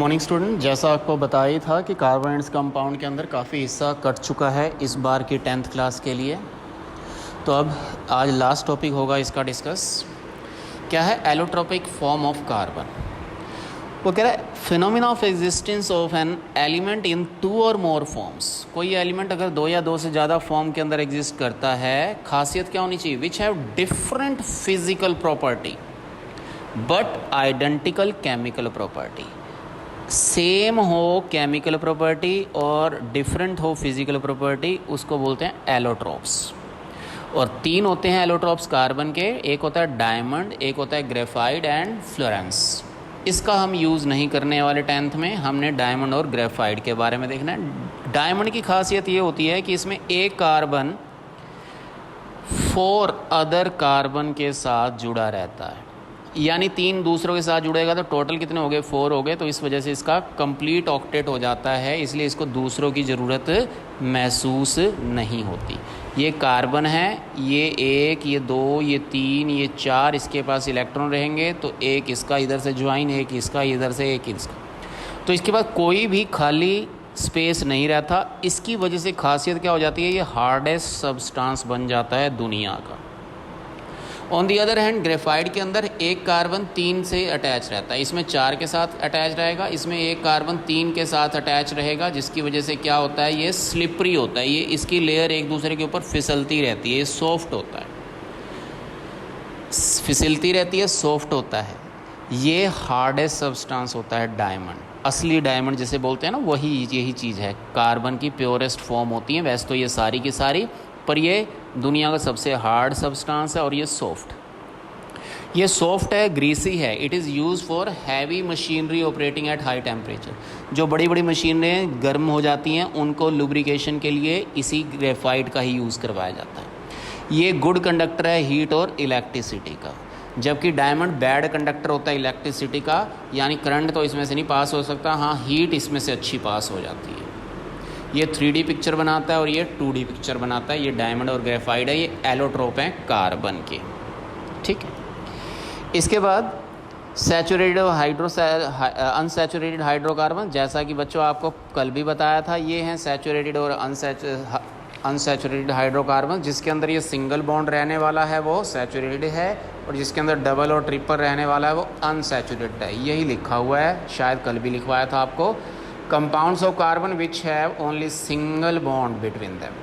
Morning student, जैसा आपको बताया था कि कार्बन एंड्स कंपाउंड के अंदर काफ़ी हिस्सा कट चुका है इस बार की 10th क्लास के लिए। तो अब आज लास्ट टॉपिक होगा इसका डिस्कस। क्या है एलोट्रोपिक फॉर्म ऑफ कार्बन। वो कह रहा है phenomena of existence of an element in 2 और मोर फॉर्म्स। कोई एलिमेंट अगर 2 या 2 से ज़्यादा फॉर्म के अंदर एग्जिस्ट करता है, खासियत क्या होनी चाहिए? Which have different physical property but identical chemical property. Same हो केमिकल प्रॉपर्टी और डिफरेंट हो फिजिकल प्रॉपर्टी, उसको बोलते हैं एलोट्रोप्स। और 3 होते हैं एलोट्रोप्स कार्बन के, एक होता है डायमंड, एक होता है ग्रेफाइट एंड फ्लोरेंस। इसका हम यूज़ नहीं करने वाले 10th में, हमने डायमंड और ग्रेफाइट के बारे में देखना है। डायमंड की खासियत ये होती है कि इसमें एक कार्बन 4 अदर कार्बन के साथ जुड़ा रहता है, यानी 3 दूसरों के साथ जुड़ेगा तो टोटल कितने हो गए? 4 हो गए। तो इस वजह से इसका कंप्लीट ऑक्टेट हो जाता है, इसलिए इसको दूसरों की ज़रूरत महसूस नहीं होती। ये कार्बन है, ये 1, ये 2, ये 3, ये 4, इसके पास इलेक्ट्रॉन रहेंगे, तो एक इसका इधर से ज्वाइन, एक इसका इधर से, एक इसका, तो इसके बाद कोई भी खाली स्पेस नहीं रहता। इसकी वजह से खासियत क्या हो जाती है? ये हार्डेस्ट सब्सटेंस बन जाता है दुनिया का। On the other hand graphite के अंदर एक कार्बन 3 से अटैच रहता है, इसमें 4 के साथ अटैच रहेगा, इसमें एक कार्बन 3 के साथ अटैच रहेगा, जिसकी वजह से क्या होता है? ये स्लिपरी होता है, ये इसकी लेयर एक दूसरे के ऊपर फिसलती रहती है, ये सॉफ्ट होता है, फिसलती रहती है, सॉफ्ट होता है। ये हार्डेस्ट सब्सटेंस होता है डायमंड। असली डायमंड जिसे बोलते हैं ना, वही यही चीज़ है, कार्बन की प्योरेस्ट फॉर्म होती है। वैसे तो ये सारी की सारी, पर ये दुनिया का सबसे हार्ड सब्सटेंस है और ये सॉफ्ट है, ग्रीसी है। It is use for heavy machinery operating at high temperature. जो बड़ी बड़ी मशीनें गर्म हो जाती हैं, उनको लुब्रिकेशन के लिए इसी ग्रेफाइट का ही यूज़ करवाया जाता है। ये गुड कंडक्टर है हीट और इलेक्ट्रिसिटी का, जबकि डायमंड बैड कंडक्टर होता है इलेक्ट्रिसिटी का, यानी करंट तो इसमें से नहीं पास हो सकता, हाँ हीट इसमें से अच्छी पास हो जाती है। ये 3D पिक्चर बनाता है और ये 2D पिक्चर बनाता है। ये डायमंड और ग्रेफाइट है, ये एलोट्रोप हैं कार्बन के, ठीक है। इसके बाद सैचुरेटेड अनसैचुरेटेड हाइड्रोकार्बन, जैसा कि बच्चों आपको कल भी बताया था, ये हैं सैचुरेटेड और अनसैचुरेटेड हाइड्रोकार्बन। जिसके अंदर ये सिंगल बॉन्ड रहने वाला है वो सैचुरेटेड है, और जिसके अंदर डबल और ट्रिपल रहने वाला है वो अनसैचुरेटेड है। यही लिखा हुआ है, शायद कल भी लिखवाया था आपको। Compounds of carbon which have only single bond between them,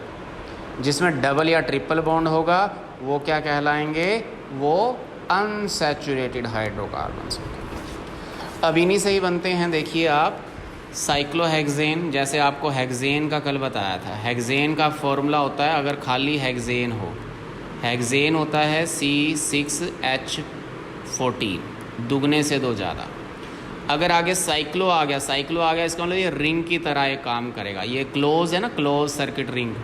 जिसमें डबल या ट्रिपल बॉन्ड होगा, वो क्या कहलाएंगे? वो अनसैचुरेटेड हाइड्रोकार्बन्स। अब इन्हीं से ही बनते हैं, देखिए आप, साइक्लोहेक्सेन। जैसे आपको हेक्सेन का कल बताया था, हेक्सेन का फॉर्मूला होता है, अगर खाली हेक्सेन हो, हेक्सेन होता है C6H14, दुगने से 2 ज़्यादा। अगर आगे साइक्लो आ गया, इसका मतलब ये रिंग की तरह ये काम करेगा। ये क्लोज है ना, क्लोज सर्किट रिंग,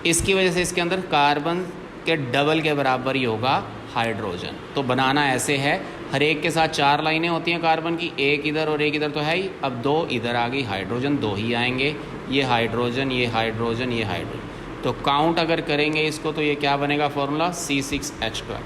इसकी वजह से इसके अंदर कार्बन के डबल के बराबर ही होगा हाइड्रोजन। तो बनाना ऐसे है, हर एक के साथ 4 लाइनें होती हैं कार्बन की, एक इधर और एक इधर तो है ही, अब 2 इधर आ गई, हाइड्रोजन 2 ही आएंगे, ये हाइड्रोजन, ये हाइड्रोजन, ये हाइड्रोजन। तो काउंट अगर करेंगे इसको तो ये क्या बनेगा फॉर्मूला? C6H12।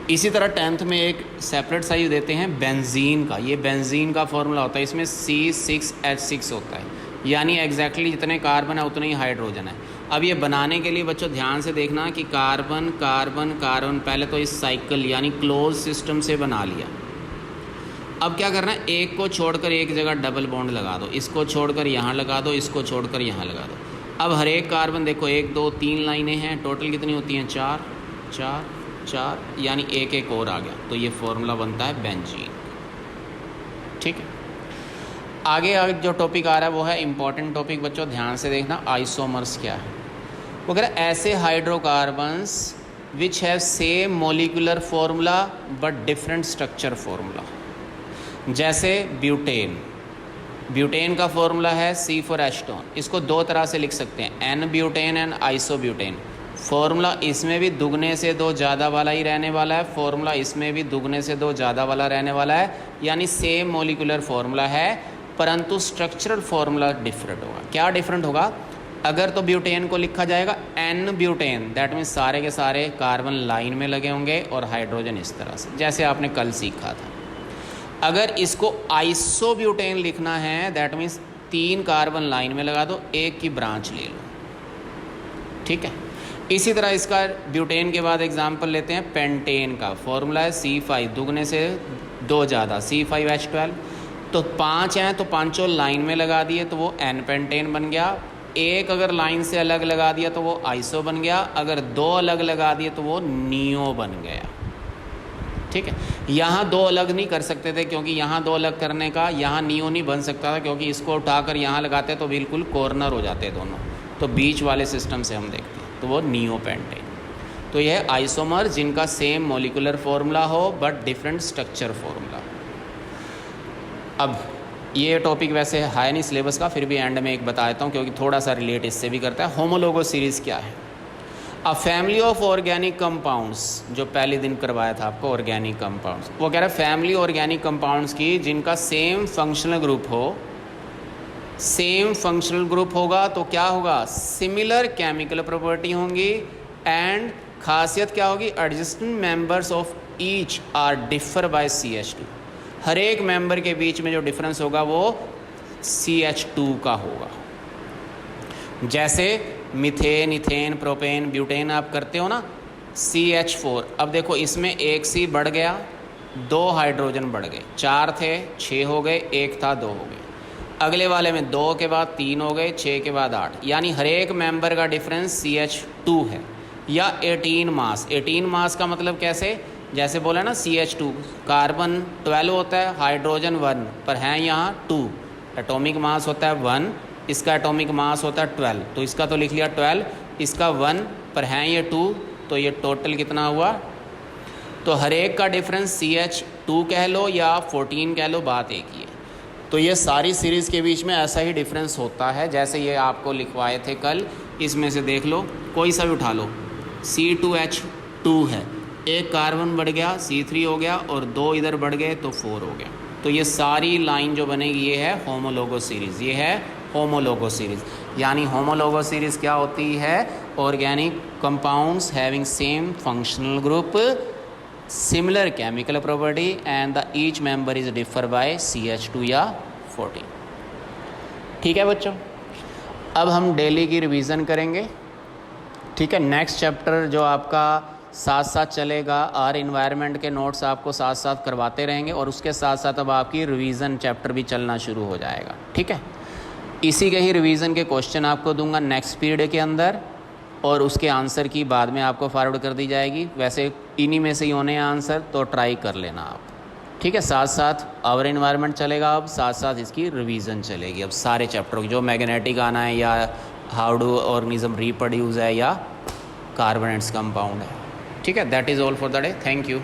इसी तरह 10th में एक सेपरेट साइज देते हैं बेंजीन का। ये बेंजीन का फॉर्मूला होता है, इसमें C6H6 होता है, यानी एग्जैक्टली जितने कार्बन है उतने ही हाइड्रोजन है। अब ये बनाने के लिए बच्चों ध्यान से देखना कि कार्बन कार्बन कार्बन, पहले तो इस साइकिल यानी क्लोज सिस्टम से बना लिया। अब क्या करना है? एक को छोड़कर एक जगह डबल बॉन्ड लगा दो, इसको छोड़कर यहाँ लगा दो, इसको छोड़कर यहाँ लगा दो। अब हर एक कार्बन देखो, 1 2 3 लाइनें हैं, टोटल कितनी होती हैं? 4 4 4, यानी एक एक और आ गया, तो ये फॉर्मूला बनता है बेंजीन, ठीक है। आगे जो टॉपिक आ रहा है वो है इंपॉर्टेंट टॉपिक बच्चों, ध्यान से देखना। आइसोमर्स क्या है? वो कह रहा है ऐसे hydrocarbons which have same molecular formula but different structure formula. जैसे ब्यूटेन का फॉर्मूला है C फॉर एस्टोन, इसको 2 तरह से लिख सकते हैं, N butane and isobutane. Formula इसमें भी दुगने से 2 ज़्यादा वाला ही रहने वाला है, फॉर्मूला इसमें भी दुगने से 2 ज़्यादा वाला रहने वाला है, यानी सेम मोलिकुलर फॉर्मूला है, परंतु स्ट्रक्चरल फॉर्मूला डिफरेंट होगा। क्या डिफरेंट होगा? अगर तो ब्यूटेन को लिखा जाएगा N ब्यूटेन, दैट मीन्स सारे के सारे कार्बन लाइन में लगे होंगे और हाइड्रोजन इस तरह से, जैसे आपने कल सीखा था। अगर इसको आइसोब्यूटेन लिखना है दैट मीन्स 3 कार्बन लाइन में लगा दो, एक की ब्रांच ले लो, ठीक है। इसी तरह इसका ब्यूटेन के बाद एग्जाम्पल लेते हैं पेंटेन का। फॉर्मूला है C5 दुगने से 2 ज़्यादा C5H12। तो 5 हैं तो पांचों लाइन में लगा दिए तो वो N पेंटेन बन गया। एक अगर लाइन से अलग लगा दिया तो वो आइसो बन गया, अगर 2 अलग लगा दिए तो वो नियो बन गया, ठीक है। यहाँ 2 अलग नहीं कर सकते थे क्योंकि यहाँ 2 अलग करने का यहाँ नियो नहीं बन सकता था, क्योंकि इसको उठाकर यहाँ लगाते तो बिल्कुल कॉर्नर हो जाते दोनों, तो बीच वाले सिस्टम से हम देखते हैं तो वो नियो पेंटेन। तो यह आइसोमर जिनका सेम मॉलिक्यूलर फॉर्मूला हो बट डिफरेंट स्ट्रक्चर फॉर्मूला। अब ये टॉपिक वैसे है नहीं सिलेबस का, फिर भी एंड में एक बता देता हूँ क्योंकि थोड़ा सा रिलेट इससे भी करता है। होमोलोगो सीरीज़ क्या है? A family of organic compounds, जो पहले दिन करवाया था आपको ऑर्गेनिक कंपाउंड्स, वो कह रहा है फैमिली ऑर्गेनिक कंपाउंड्स की जिनका सेम फंक्शनल ग्रुप हो। सेम फंक्शनल ग्रुप होगा तो क्या होगा? सिमिलर केमिकल प्रॉपर्टी होंगी एंड खासियत क्या होगी? Adjacent members of each are differ by CH2। हर एक मेंबर के बीच में जो डिफरेंस होगा वो CH2 का होगा। जैसे मीथेन, इथेन, प्रोपेन, ब्यूटेन आप करते हो ना, CH4। अब देखो इसमें एक C बढ़ गया, 2 हाइड्रोजन बढ़ गए, 4 थे 6 हो गए, 1 था 2 हो गए। अगले वाले में 2 के बाद 3 हो गए, 6 के बाद 8, यानी हर एक मेंबर का डिफरेंस CH2 है। या 18 मास। 18 मास का मतलब कैसे? जैसे बोला ना CH2 कार्बन 12 होता है, हाइड्रोजन 1 पर हैं यहाँ 2, एटॉमिक मास होता है 1, इसका एटॉमिक मास होता है 12, तो इसका तो लिख लिया 12, इसका 1 पर हैं ये 2, तो ये टोटल कितना हुआ? तो हर एक का डिफरेंस CH2 कह लो या 14 कह लो, बात एक ही है। तो ये सारी सीरीज़ के बीच में ऐसा ही डिफरेंस होता है जैसे ये आपको लिखवाए थे कल। इसमें से देख लो, कोई सा भी उठा लो, C2H2 है, एक कार्बन बढ़ गया C3 हो गया और 2 इधर बढ़ गए तो 4 हो गया। तो ये सारी लाइन जो बनेगी ये है होमोलोगो सीरीज़, ये है होमोलोगो सीरीज़। यानी होमोलोगो सीरीज़ क्या होती है? Organic compounds having same functional group, similar chemical property and the each member is differ by CH2 या 14। ठीक है बच्चों, अब हम डेली की रिवीजन करेंगे, ठीक है। नेक्स्ट चैप्टर जो आपका साथ साथ चलेगा, आर इन्वायरमेंट के नोट्स आपको साथ साथ करवाते रहेंगे और उसके साथ साथ अब आपकी रिवीजन चैप्टर भी चलना शुरू हो जाएगा, ठीक है। इसी के ही रिवीजन के क्वेश्चन आपको दूंगा नेक्स्ट पीरियड के अंदर और उसके आंसर की बाद में आपको फॉरवर्ड कर दी जाएगी। वैसे इन्हीं में से ही होने हैं आंसर, तो ट्राई कर लेना आप, ठीक है। साथ साथ आवर इन्वायरमेंट चलेगा, अब साथ साथ इसकी रिवीजन चलेगी। अब सारे चैप्टर जो मैग्नेटिक आना है या हाउ डू ऑर्गेनिज्म रिप्रोड्यूस है या कार्बनेट्स कंपाउंड है, ठीक है। That is all for the day, thank you.